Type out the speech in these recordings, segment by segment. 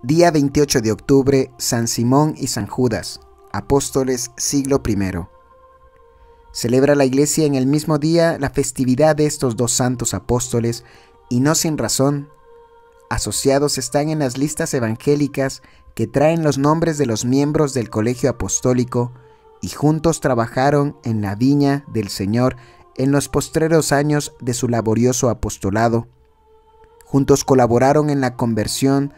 Día 28 de octubre, San Simón y San Judas, apóstoles siglo I. Celebra la Iglesia en el mismo día la festividad de estos dos santos apóstoles, y no sin razón. Asociados están en las listas evangélicas que traen los nombres de los miembros del colegio apostólico, y juntos trabajaron en la viña del Señor en los postreros años de su laborioso apostolado. Juntos colaboraron en la conversión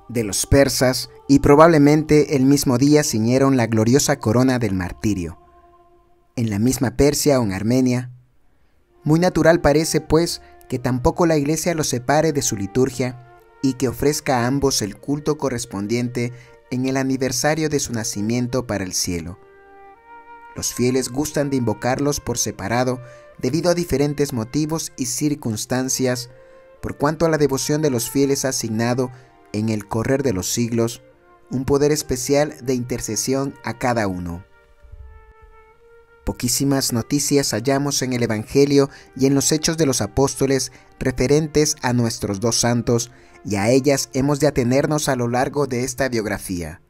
de los persas y probablemente el mismo día ciñeron la gloriosa corona del martirio. En la misma Persia o en Armenia. Muy natural parece, pues, que tampoco la Iglesia los separe de su liturgia y que ofrezca a ambos el culto correspondiente en el aniversario de su nacimiento para el cielo. Los fieles gustan de invocarlos por separado debido a diferentes motivos y circunstancias, por cuanto a la devoción de los fieles ha asignado en el correr de los siglos un poder especial de intercesión a cada uno. Poquísimas noticias hallamos en el Evangelio y en los Hechos de los Apóstoles referentes a nuestros dos santos, y a ellas hemos de atenernos a lo largo de esta biografía.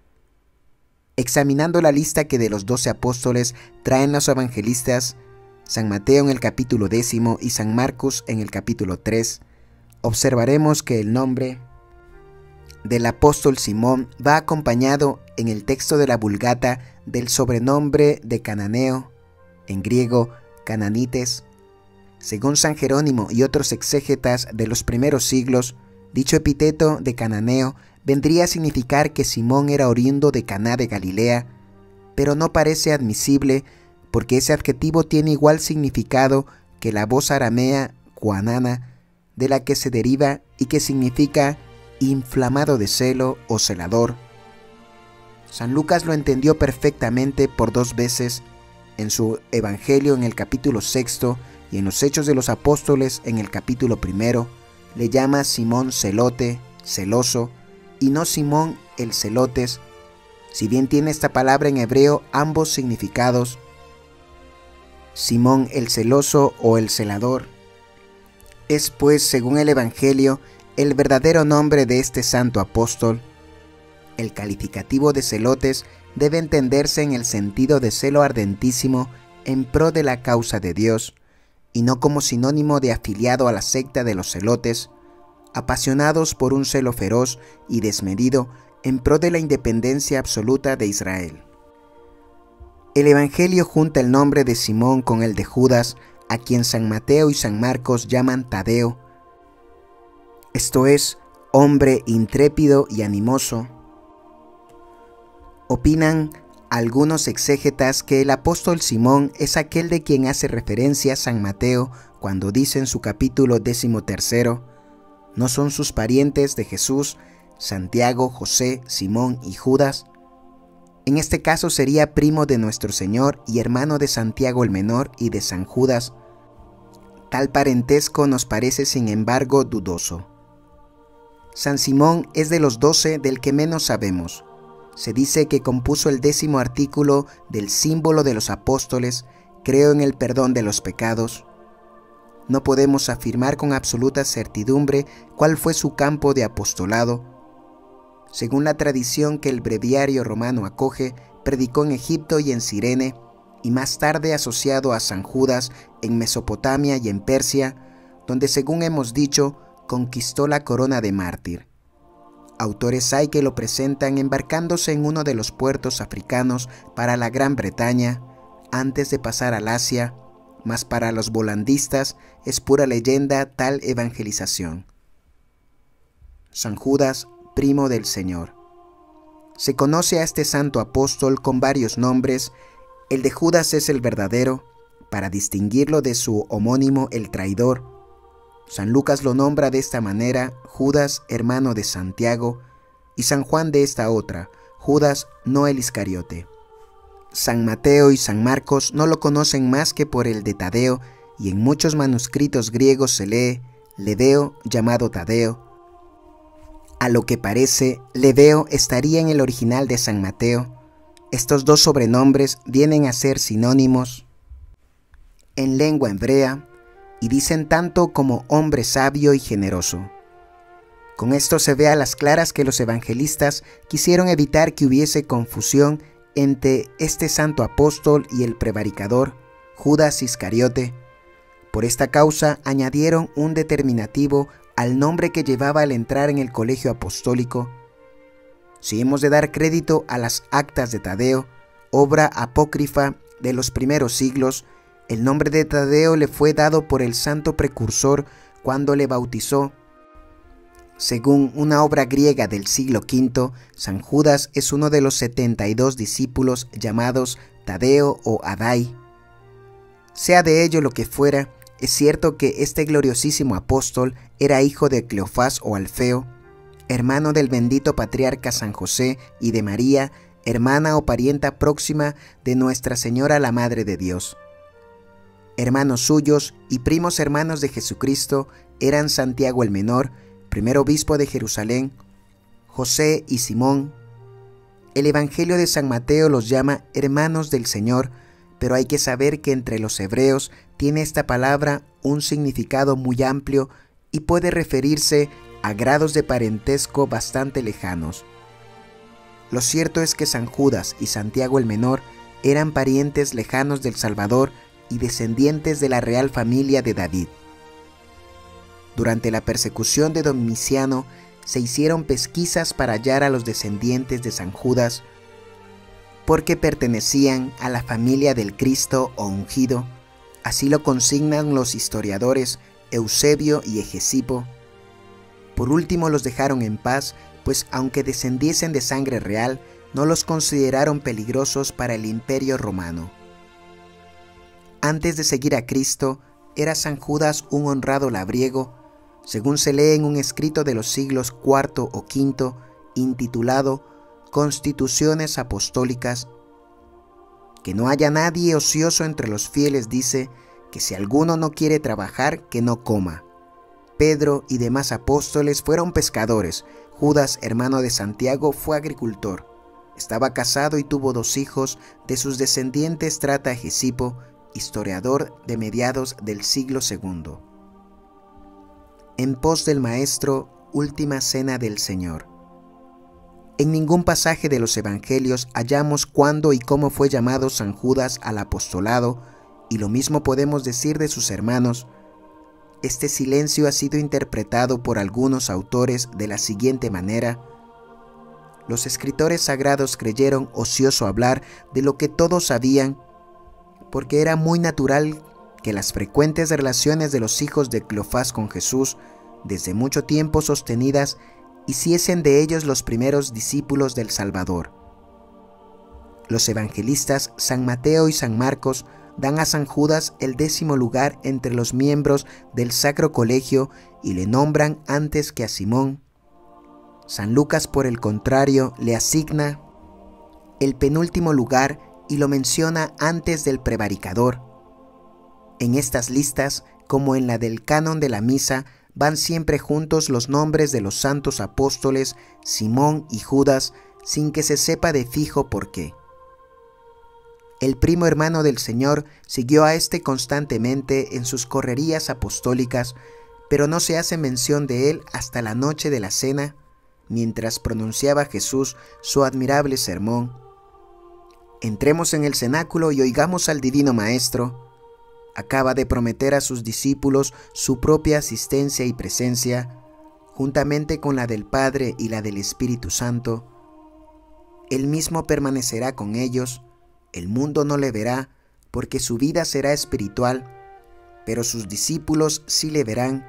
Examinando la lista que de los 12 apóstoles traen los evangelistas, San Mateo en el capítulo 10 y San Marcos en el capítulo 3, observaremos que el nombre del apóstol Simón va acompañado en el texto de la Vulgata del sobrenombre de cananeo, en griego cananites. Según San Jerónimo y otros exégetas de los primeros siglos, dicho epíteto de cananeo vendría a significar que Simón era oriundo de Caná de Galilea, pero no parece admisible porque ese adjetivo tiene igual significado que la voz aramea cuanana, de la que se deriva y que significa inflamado de celo o celador. San Lucas lo entendió perfectamente por dos veces en su Evangelio en el capítulo 6 y en los Hechos de los Apóstoles en el capítulo 1, le llama Simón celote, celoso, y no Simón el celotes, si bien tiene esta palabra en hebreo ambos significados, Simón el celoso o el celador. Es pues, según el Evangelio, el verdadero nombre de este santo apóstol. El calificativo de celotes debe entenderse en el sentido de celo ardentísimo en pro de la causa de Dios, y no como sinónimo de afiliado a la secta de los celotes, apasionados por un celo feroz y desmedido en pro de la independencia absoluta de Israel. El Evangelio junta el nombre de Simón con el de Judas, a quien San Mateo y San Marcos llaman Tadeo, esto es, hombre intrépido y animoso. Opinan algunos exégetas que el apóstol Simón es aquel de quien hace referencia San Mateo cuando dice en su capítulo 13, ¿no son sus parientes de Jesús, Santiago, José, Simón y Judas? En este caso sería primo de nuestro Señor y hermano de Santiago el Menor y de San Judas. Tal parentesco nos parece sin embargo dudoso. San Simón es de los 12 del que menos sabemos. Se dice que compuso el 10º artículo del símbolo de los apóstoles, creo en el perdón de los pecados. No podemos afirmar con absoluta certidumbre cuál fue su campo de apostolado. Según la tradición que el breviario romano acoge, predicó en Egipto y en Cirene, y más tarde asociado a San Judas en Mesopotamia y en Persia, donde según hemos dicho, conquistó la corona de mártir. Autores hay que lo presentan embarcándose en uno de los puertos africanos para la Gran Bretaña, antes de pasar al Asia, mas para los volandistas es pura leyenda tal evangelización. San Judas, primo del Señor. Se conoce a este santo apóstol con varios nombres. El de Judas es el verdadero, para distinguirlo de su homónimo el traidor. San Lucas lo nombra de esta manera, Judas, hermano de Santiago, y San Juan de esta otra, Judas, no el Iscariote. San Mateo y San Marcos no lo conocen más que por el de Tadeo, y en muchos manuscritos griegos se lee Leveo, llamado Tadeo. A lo que parece, Leveo estaría en el original de San Mateo. Estos dos sobrenombres vienen a ser sinónimos en lengua hebrea, y dicen tanto como hombre sabio y generoso. Con esto se ve a las claras que los evangelistas quisieron evitar que hubiese confusión entre este santo apóstol y el prevaricador, Judas Iscariote. Por esta causa añadieron un determinativo al nombre que llevaba al entrar en el colegio apostólico. Si hemos de dar crédito a las actas de Tadeo, obra apócrifa de los primeros siglos, el nombre de Tadeo le fue dado por el santo precursor cuando le bautizó. Según una obra griega del siglo V, San Judas es uno de los 72 discípulos llamados Tadeo o Adai. Sea de ello lo que fuera, es cierto que este gloriosísimo apóstol era hijo de Cleofás o Alfeo, hermano del bendito patriarca San José y de María, hermana o parienta próxima de Nuestra Señora la Madre de Dios. Hermanos suyos y primos hermanos de Jesucristo eran Santiago el Menor, primer obispo de Jerusalén, José y Simón. El Evangelio de San Mateo los llama hermanos del Señor, pero hay que saber que entre los hebreos tiene esta palabra un significado muy amplio y puede referirse a grados de parentesco bastante lejanos. Lo cierto es que San Judas y Santiago el Menor eran parientes lejanos del Salvador y descendientes de la real familia de David. Durante la persecución de Domiciano se hicieron pesquisas para hallar a los descendientes de San Judas, porque pertenecían a la familia del Cristo o ungido. Así lo consignan los historiadores Eusebio y Hegesipo. Por último los dejaron en paz, pues aunque descendiesen de sangre real, no los consideraron peligrosos para el Imperio Romano. Antes de seguir a Cristo, era San Judas un honrado labriego, según se lee en un escrito de los siglos IV o V, intitulado Constituciones Apostólicas. Que no haya nadie ocioso entre los fieles, dice, que si alguno no quiere trabajar, que no coma. Pedro y demás apóstoles fueron pescadores. Judas, hermano de Santiago, fue agricultor. Estaba casado y tuvo 2 hijos. De sus descendientes trata Hegesipo, historiador de mediados del siglo II. En pos del Maestro, última cena del Señor. En ningún pasaje de los evangelios hallamos cuándo y cómo fue llamado San Judas al apostolado, y lo mismo podemos decir de sus hermanos. Este silencio ha sido interpretado por algunos autores de la siguiente manera: los escritores sagrados creyeron ocioso hablar de lo que todos sabían, porque era muy natural que las frecuentes relaciones de los hijos de Cleofás con Jesús, desde mucho tiempo sostenidas, hiciesen de ellos los primeros discípulos del Salvador. Los evangelistas San Mateo y San Marcos dan a San Judas el 10º lugar entre los miembros del Sacro Colegio y le nombran antes que a Simón. San Lucas, por el contrario, le asigna el penúltimo lugar y lo menciona antes del prevaricador. En estas listas, como en la del canon de la misa, van siempre juntos los nombres de los santos apóstoles Simón y Judas, sin que se sepa de fijo por qué. El primo hermano del Señor siguió a éste constantemente en sus correrías apostólicas, pero no se hace mención de él hasta la noche de la cena, mientras pronunciaba Jesús su admirable sermón. Entremos en el cenáculo y oigamos al Divino Maestro. Acaba de prometer a sus discípulos su propia asistencia y presencia, juntamente con la del Padre y la del Espíritu Santo. Él mismo permanecerá con ellos. El mundo no le verá, porque su vida será espiritual, pero sus discípulos sí le verán,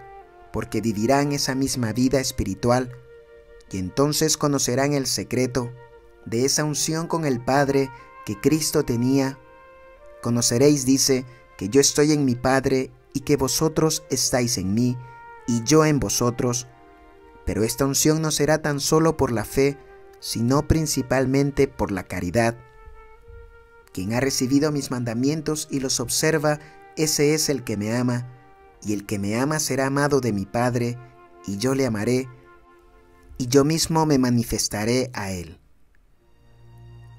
porque vivirán esa misma vida espiritual, y entonces conocerán el secreto de esa unción con el Padre que Cristo tenía. Conoceréis, dice, que yo estoy en mi Padre y que vosotros estáis en mí y yo en vosotros. Pero esta unción no será tan solo por la fe, sino principalmente por la caridad. Quien ha recibido mis mandamientos y los observa, ese es el que me ama, y el que me ama será amado de mi Padre, y yo le amaré, y yo mismo me manifestaré a él.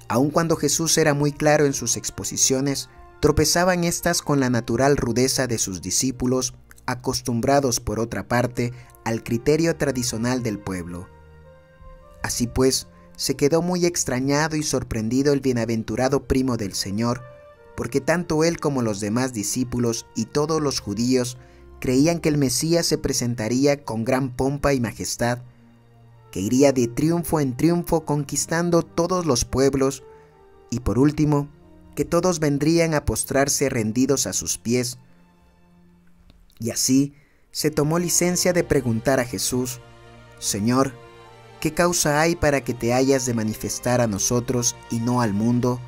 Aun cuando Jesús era muy claro en sus exposiciones, tropezaban éstas con la natural rudeza de sus discípulos, acostumbrados por otra parte al criterio tradicional del pueblo. Así pues, se quedó muy extrañado y sorprendido el bienaventurado primo del Señor, porque tanto él como los demás discípulos y todos los judíos creían que el Mesías se presentaría con gran pompa y majestad, que iría de triunfo en triunfo conquistando todos los pueblos, y por último, que todos vendrían a postrarse rendidos a sus pies. Y así se tomó licencia de preguntar a Jesús: Señor, ¿qué causa hay para que te hayas de manifestar a nosotros y no al mundo?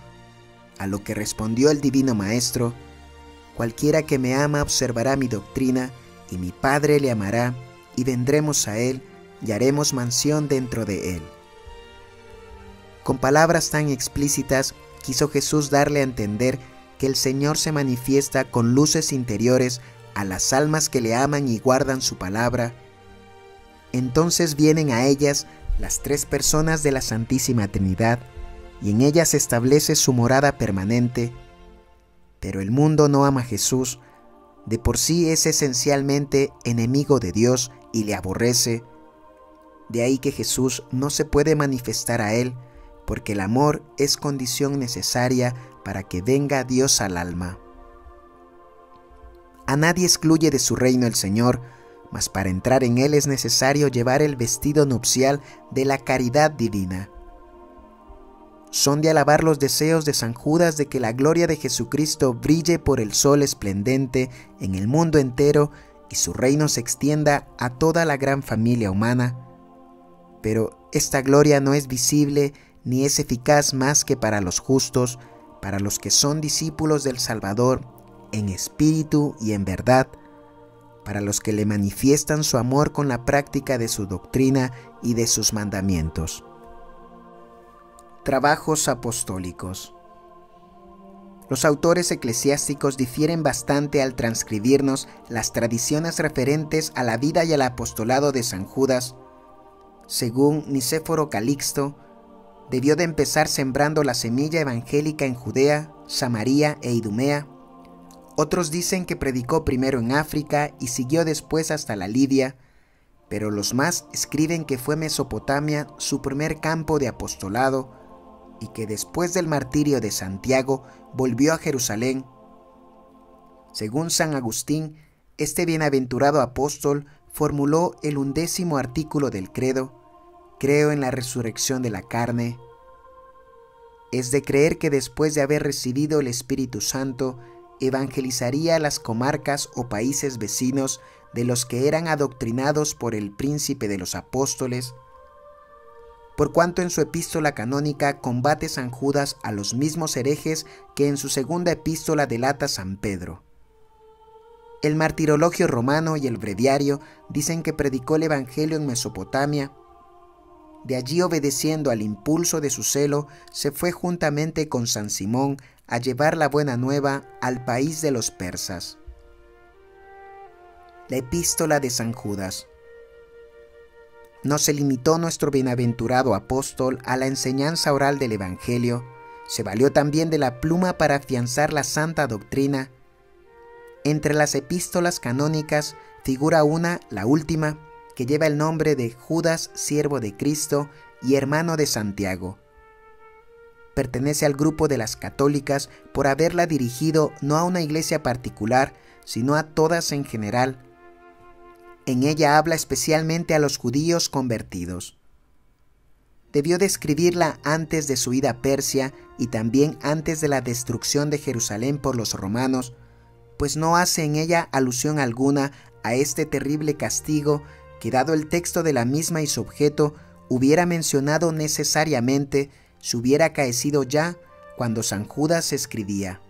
A lo que respondió el divino Maestro: Cualquiera que me ama observará mi doctrina, y mi Padre le amará, y vendremos a él, y haremos mansión dentro de él. Con palabras tan explícitas, quiso Jesús darle a entender que el Señor se manifiesta con luces interiores a las almas que le aman y guardan su palabra. Entonces vienen a ellas las tres personas de la Santísima Trinidad, y en ellas se establece su morada permanente. Pero el mundo no ama a Jesús, de por sí es esencialmente enemigo de Dios y le aborrece. De ahí que Jesús no se puede manifestar a él, porque el amor es condición necesaria para que venga Dios al alma. A nadie excluye de su reino el Señor, mas para entrar en él es necesario llevar el vestido nupcial de la caridad divina. Son de alabar los deseos de San Judas de que la gloria de Jesucristo brille por el sol esplendente en el mundo entero y su reino se extienda a toda la gran familia humana. Pero esta gloria no es visible ni es eficaz más que para los justos, para los que son discípulos del Salvador en espíritu y en verdad, para los que le manifiestan su amor con la práctica de su doctrina y de sus mandamientos. Trabajos apostólicos. Los autores eclesiásticos difieren bastante al transcribirnos las tradiciones referentes a la vida y al apostolado de San Judas. Según Nicéforo Calixto, debió de empezar sembrando la semilla evangélica en Judea, Samaria e Idumea. Otros dicen que predicó primero en África y siguió después hasta la Lidia, pero los más escriben que fue Mesopotamia su primer campo de apostolado y que después del martirio de Santiago volvió a Jerusalén. Según San Agustín, este bienaventurado apóstol formuló el 11º artículo del credo: creo en la resurrección de la carne. Es de creer que después de haber recibido el Espíritu Santo, evangelizaría las comarcas o países vecinos de los que eran adoctrinados por el príncipe de los apóstoles, por cuanto en su epístola canónica combate San Judas a los mismos herejes que en su segunda epístola delata San Pedro. El martirologio romano y el breviario dicen que predicó el evangelio en Mesopotamia. De allí, obedeciendo al impulso de su celo, se fue juntamente con San Simón a llevar la buena nueva al país de los persas. La epístola de San Judas. No se limitó nuestro bienaventurado apóstol a la enseñanza oral del evangelio, se valió también de la pluma para afianzar la santa doctrina. Entre las epístolas canónicas figura una, la última, que lleva el nombre de Judas, siervo de Cristo y hermano de Santiago. Pertenece al grupo de las católicas por haberla dirigido no a una iglesia particular, sino a todas en general. En ella habla especialmente a los judíos convertidos. Debió de escribirla antes de su ida a Persia y también antes de la destrucción de Jerusalén por los romanos, pues no hace en ella alusión alguna a este terrible castigo que, dado el texto de la misma y su objeto, hubiera mencionado necesariamente si hubiera acaecido ya cuando San Judas escribía.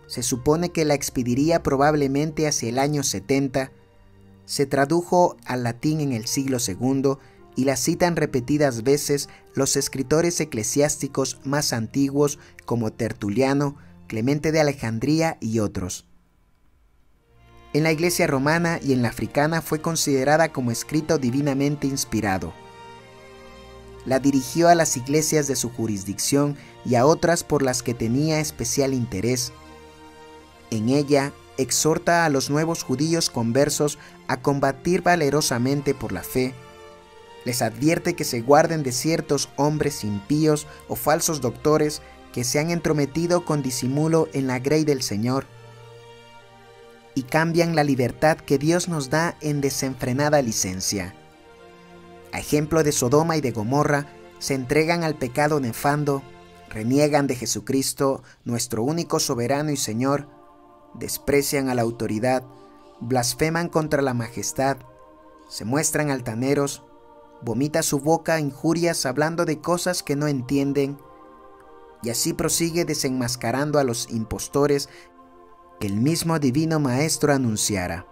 Se supone que la expediría probablemente hacia el año 70, se tradujo al latín en el siglo II y la citan repetidas veces los escritores eclesiásticos más antiguos como Tertuliano, Clemente de Alejandría y otros. En la Iglesia romana y en la africana fue considerada como escrito divinamente inspirado. La dirigió a las iglesias de su jurisdicción y a otras por las que tenía especial interés. En ella, exhorta a los nuevos judíos conversos a combatir valerosamente por la fe. Les advierte que se guarden de ciertos hombres impíos o falsos doctores que se han entrometido con disimulo en la grey del Señor y cambian la libertad que Dios nos da en desenfrenada licencia. A ejemplo de Sodoma y de Gomorra, se entregan al pecado nefando, reniegan de Jesucristo, nuestro único soberano y Señor, desprecian a la autoridad, blasfeman contra la majestad, se muestran altaneros, vomita su boca injurias hablando de cosas que no entienden, y así prosigue desenmascarando a los impostores que el mismo divino Maestro anunciara.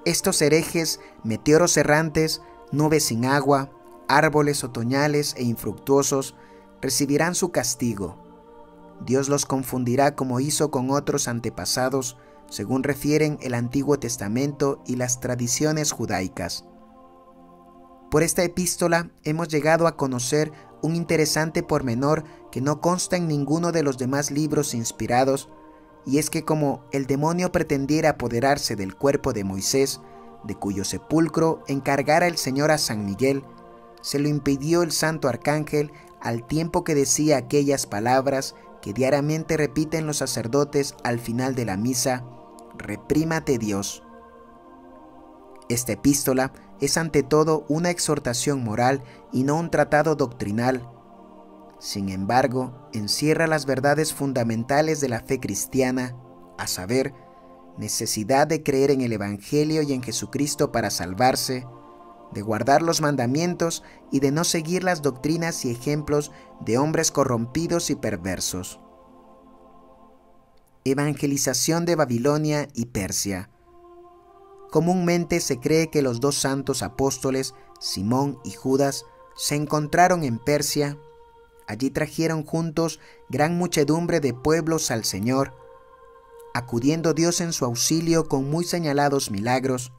Estos herejes, meteoros errantes, nubes sin agua, árboles otoñales e infructuosos, recibirán su castigo. Dios los confundirá como hizo con otros antepasados, según refieren el Antiguo Testamento y las tradiciones judaicas. Por esta epístola hemos llegado a conocer un interesante pormenor que no consta en ninguno de los demás libros inspirados, y es que como el demonio pretendiera apoderarse del cuerpo de Moisés, de cuyo sepulcro encargara el Señor a San Miguel, se lo impidió el santo arcángel al tiempo que decía aquellas palabras que diariamente repiten los sacerdotes al final de la misa: «Reprímate Dios». Esta epístola es ante todo una exhortación moral y no un tratado doctrinal. Sin embargo, encierra las verdades fundamentales de la fe cristiana, a saber, necesidad de creer en el Evangelio y en Jesucristo para salvarse, de guardar los mandamientos y de no seguir las doctrinas y ejemplos de hombres corrompidos y perversos. Evangelización de Babilonia y Persia. Comúnmente se cree que los dos santos apóstoles, Simón y Judas, se encontraron en Persia. Allí trajeron juntos gran muchedumbre de pueblos al Señor, acudiendo Dios en su auxilio con muy señalados milagros.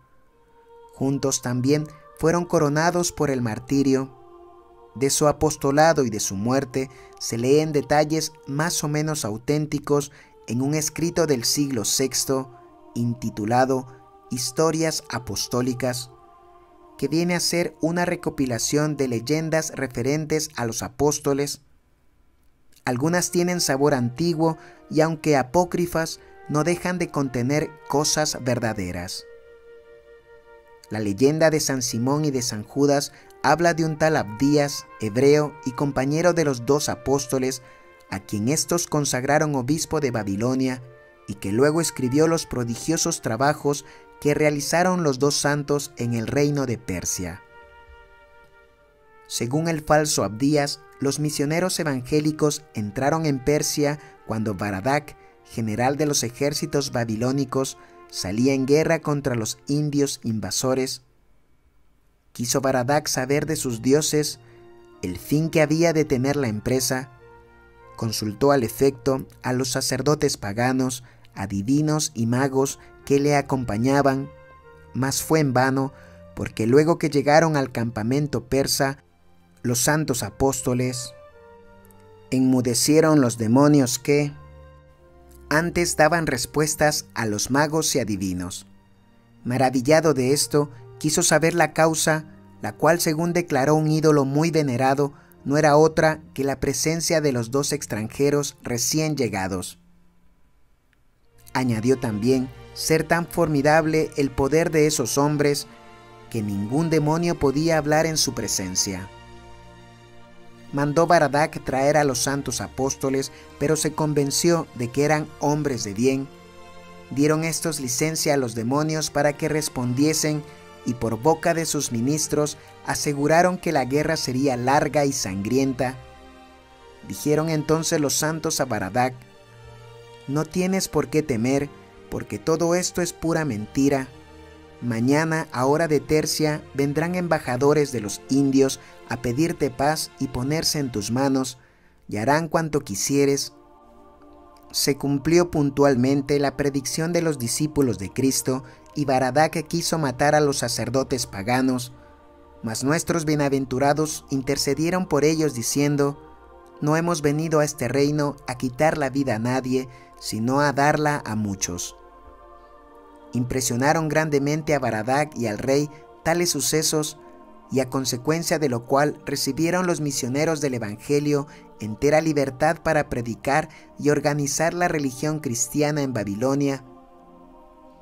Juntos también fueron coronados por el martirio. De su apostolado y de su muerte se leen detalles más o menos auténticos en un escrito del siglo VI, intitulado Historias Apostólicas, que viene a ser una recopilación de leyendas referentes a los apóstoles. Algunas tienen sabor antiguo y, aunque apócrifas, no dejan de contener cosas verdaderas. La leyenda de San Simón y de San Judas habla de un tal Abdías, hebreo y compañero de los dos apóstoles, a quien estos consagraron obispo de Babilonia y que luego escribió los prodigiosos trabajos que realizaron los dos santos en el reino de Persia. Según el falso Abdías, los misioneros evangélicos entraron en Persia cuando Baradak, general de los ejércitos babilónicos, salía en guerra contra los indios invasores. Quiso Baradak saber de sus dioses el fin que había de tener la empresa. Consultó al efecto a los sacerdotes paganos, adivinos y magos que le acompañaban, mas fue en vano, porque luego que llegaron al campamento persa, los santos apóstoles enmudecieron los demonios que antes daban respuestas a los magos y adivinos. Maravillado de esto, quiso saber la causa, la cual, según declaró un ídolo muy venerado, no era otra que la presencia de los dos extranjeros recién llegados. Añadió también ser tan formidable el poder de esos hombres que ningún demonio podía hablar en su presencia. Mandó Baradak traer a los santos apóstoles, pero se convenció de que eran hombres de bien. Dieron estos licencia a los demonios para que respondiesen, y por boca de sus ministros aseguraron que la guerra sería larga y sangrienta. Dijeron entonces los santos a Baradak: «No tienes por qué temer, porque todo esto es pura mentira. Mañana, a hora de tercia, vendrán embajadores de los indios a pedirte paz y ponerse en tus manos, y harán cuanto quisieres». Se cumplió puntualmente la predicción de los discípulos de Cristo, y Baradak quiso matar a los sacerdotes paganos, mas nuestros bienaventurados intercedieron por ellos diciendo: «No hemos venido a este reino a quitar la vida a nadie, sino a darla a muchos». Impresionaron grandemente a Baradak y al rey tales sucesos, y a consecuencia de lo cual recibieron los misioneros del Evangelio entera libertad para predicar y organizar la religión cristiana en Babilonia.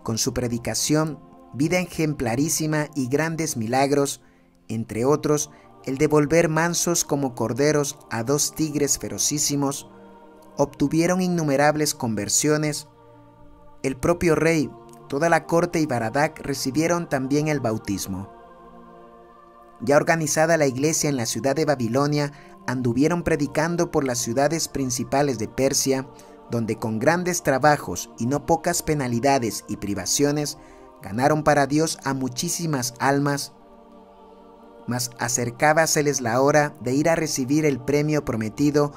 Con su predicación, vida ejemplarísima y grandes milagros, entre otros, el de volver mansos como corderos a 2 tigres ferocísimos, obtuvieron innumerables conversiones. El propio rey, toda la corte y Baradak recibieron también el bautismo. Ya organizada la iglesia en la ciudad de Babilonia, anduvieron predicando por las ciudades principales de Persia, donde con grandes trabajos y no pocas penalidades y privaciones, ganaron para Dios a muchísimas almas. Mas acercábaseles la hora de ir a recibir el premio prometido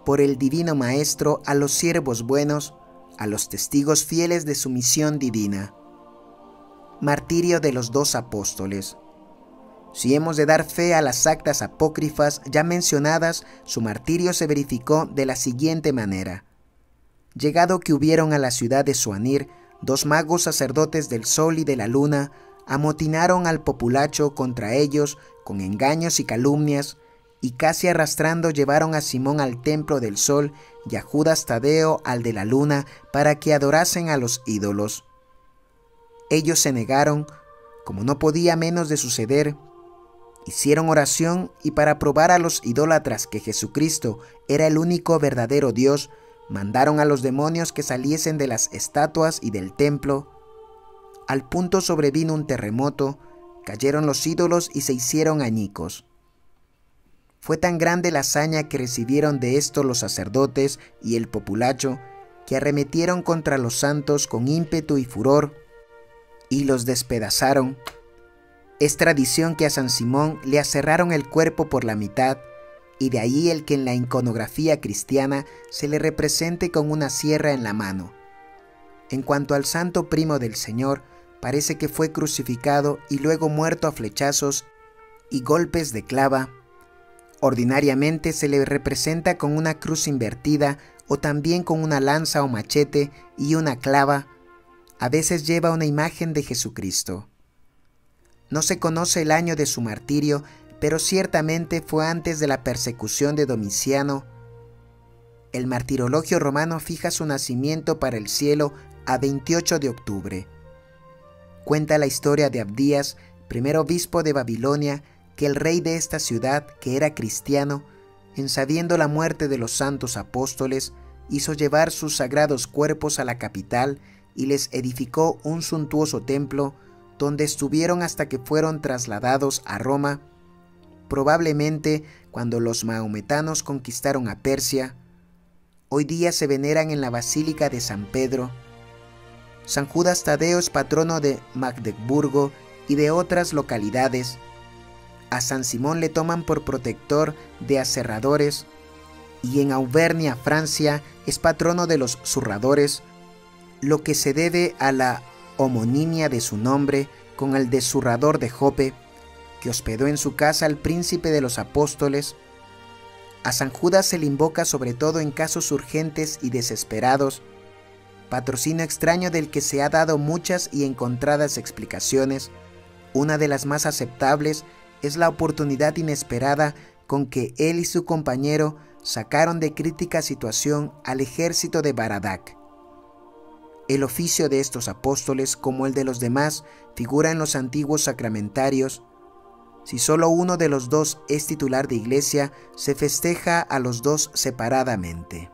por el Divino Maestro a los siervos buenos, a los testigos fieles de su misión divina. Martirio de los 2 apóstoles. Si hemos de dar fe a las actas apócrifas ya mencionadas, su martirio se verificó de la siguiente manera. Llegado que hubieron a la ciudad de Suanir, 2 magos sacerdotes del sol y de la luna amotinaron al populacho contra ellos con engaños y calumnias, y casi arrastrando llevaron a Simón al templo del sol y a Judas Tadeo al de la luna para que adorasen a los ídolos. Ellos se negaron, como no podía menos de suceder. Hicieron oración y para probar a los idólatras que Jesucristo era el único verdadero Dios, mandaron a los demonios que saliesen de las estatuas y del templo. Al punto sobrevino un terremoto, cayeron los ídolos y se hicieron añicos. Fue tan grande la hazaña que recibieron de esto los sacerdotes y el populacho, que arremetieron contra los santos con ímpetu y furor, y los despedazaron. Es tradición que a San Simón le aserraron el cuerpo por la mitad, y de ahí el que en la iconografía cristiana se le represente con una sierra en la mano. En cuanto al santo primo del Señor, parece que fue crucificado y luego muerto a flechazos y golpes de clava. Ordinariamente se le representa con una cruz invertida o también con una lanza o machete y una clava. A veces lleva una imagen de Jesucristo. No se conoce el año de su martirio, pero ciertamente fue antes de la persecución de Domiciano. El martirologio romano fija su nacimiento para el cielo a 28 de octubre. Cuenta la historia de Abdías, primer obispo de Babilonia, que el rey de esta ciudad, que era cristiano, en sabiendo la muerte de los santos apóstoles, hizo llevar sus sagrados cuerpos a la capital y les edificó un suntuoso templo, donde estuvieron hasta que fueron trasladados a Roma, probablemente cuando los maometanos conquistaron a Persia. Hoy día se veneran en la Basílica de San Pedro. San Judas Tadeo es patrono de Magdeburgo y de otras localidades. A San Simón le toman por protector de aserradores, y en Auvernia, Francia, es patrono de los zurradores, lo que se debe a la homonimia de su nombre con el de zurrador de Jope, que hospedó en su casa al príncipe de los apóstoles. A San Judas se le invoca sobre todo en casos urgentes y desesperados, patrocinio extraño del que se ha dado muchas y encontradas explicaciones. Una de las más aceptables es la oportunidad inesperada con que él y su compañero sacaron de crítica situación al ejército de Baradak. El oficio de estos apóstoles, como el de los demás, figura en los antiguos sacramentarios. Si solo uno de los 2 es titular de iglesia, se festeja a los 2 separadamente.